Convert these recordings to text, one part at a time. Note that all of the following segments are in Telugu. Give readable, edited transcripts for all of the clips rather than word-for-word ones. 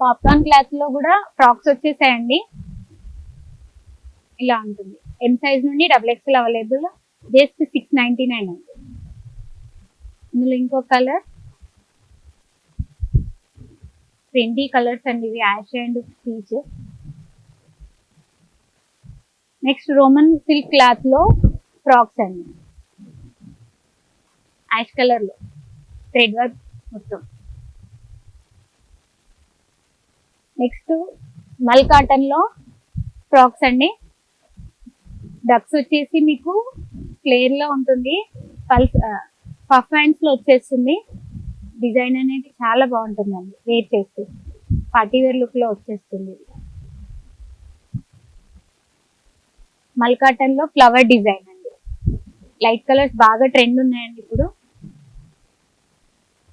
పాప్కార్న్ క్లాత్ లో కూడా ఫ్రాక్స్ వచ్చేసాయండి. ఇలా ఉంటుంది. ఎం సైజ్ నుండి XXL అవైలబుల్. జస్ట్ 699 అండి. ఇందులో ఇంకో కలర్, 20 కలర్స్ అండి ఇవి, ash and peach. Next roman silk cloth లో ఫ్రాక్స్ అండి, యాష్ కలర్ లో థ్రెడ్ వర్క్ మొత్తం. నెక్స్ట్ మల్ కాటన్ లో ఫ్రాక్స్ అండి. డక్స్ వచ్చేసి మీకు ఫ్లేర్ లో ఉంటుంది, పల్స్ పఫ్ హ్యాండ్స్ లో వచ్చేస్తుంది. డిజైన్ అనేది చాలా బాగుంటుందండి, వేర్ చేస్తే పార్టీ వేర్ లుక్ లో వచ్చేస్తుంది. మల్ కాటన్ లో ఫ్లవర్ డిజైన్ అండి. లైట్ కలర్స్ బాగా ట్రెండ్ ఉన్నాయండి ఇప్పుడు.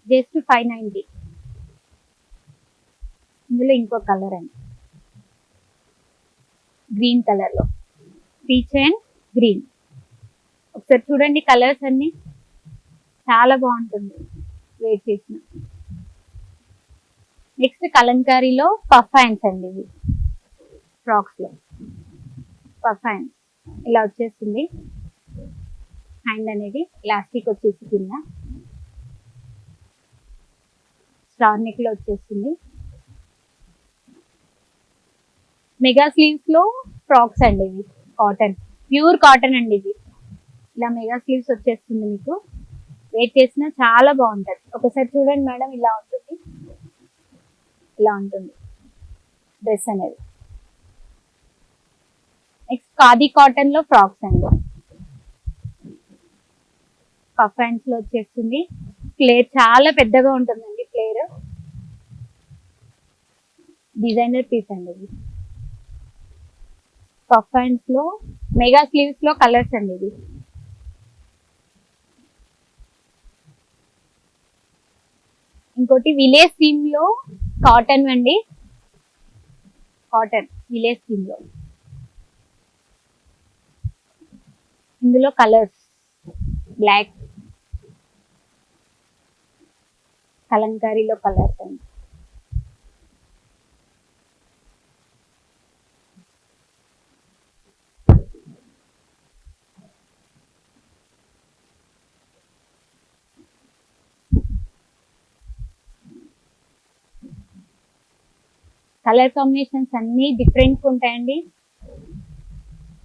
జస్ట్ 590. ఇందులో ఇంకో కలర్ అండి, గ్రీన్ కలర్ లో, పీచ్ అండ్ గ్రీన్. ఒకసారి చూడండి కలర్స్ అన్ని, చాలా బాగుంటుంది వేర్ చేసిన. నెక్స్ట్ కలంకారీలో పఫ్ హ్యాండ్స్ అండి ఇవి, ఫ్రాక్స్ లో పఫ్ హ్యాండ్స్ ఇలా వచ్చేస్తుంది. హ్యాండ్ అనేది ఎలాస్టిక్ వచ్చేసి కింద స్టార్ నెక్ లో వచ్చేస్తుంది. మెగా స్లీవ్స్ లో ఫ్రాక్స్ అండి ఇవి, కాటన్, ప్యూర్ కాటన్ అండి ఇది. ఇలా మెగా స్లీవ్స్ వచ్చేస్తుంది మీకు, వేర్ చేసినా చాలా బాగుంటది. ఒకసారి చూడండి మేడం, ఇలా ఉంటుంది, ఇలా ఉంటుంది డ్రెస్ అనేది. నెక్స్ట్ ఖాదీ కాటన్ లో ఫ్రాక్స్ అండి, పఫ్ హ్యాండ్స్ లో వచ్చేస్తుంది. ఫ్లేర్ చాలా పెద్దగా ఉంటుందండి, ఫ్లేర్ డిజైనర్ పీస్ అండి ఇది. పఫ్ హ్యాండ్స్ లో మెగా స్లీవ్స్ లో కలర్స్ అండి ఇది. ఇంకోటి విలేజ్ థీమ్ లో కాటన్ అండి, కాటన్ విలేజ్ థీమ్ లో. ఇందులో కలర్స్ బ్లాక్, కలంకారీలో కలర్స్ అండి. కలర్ కాంబినేషన్స్ అన్ని డిఫరెంట్ ఉంటాయండి.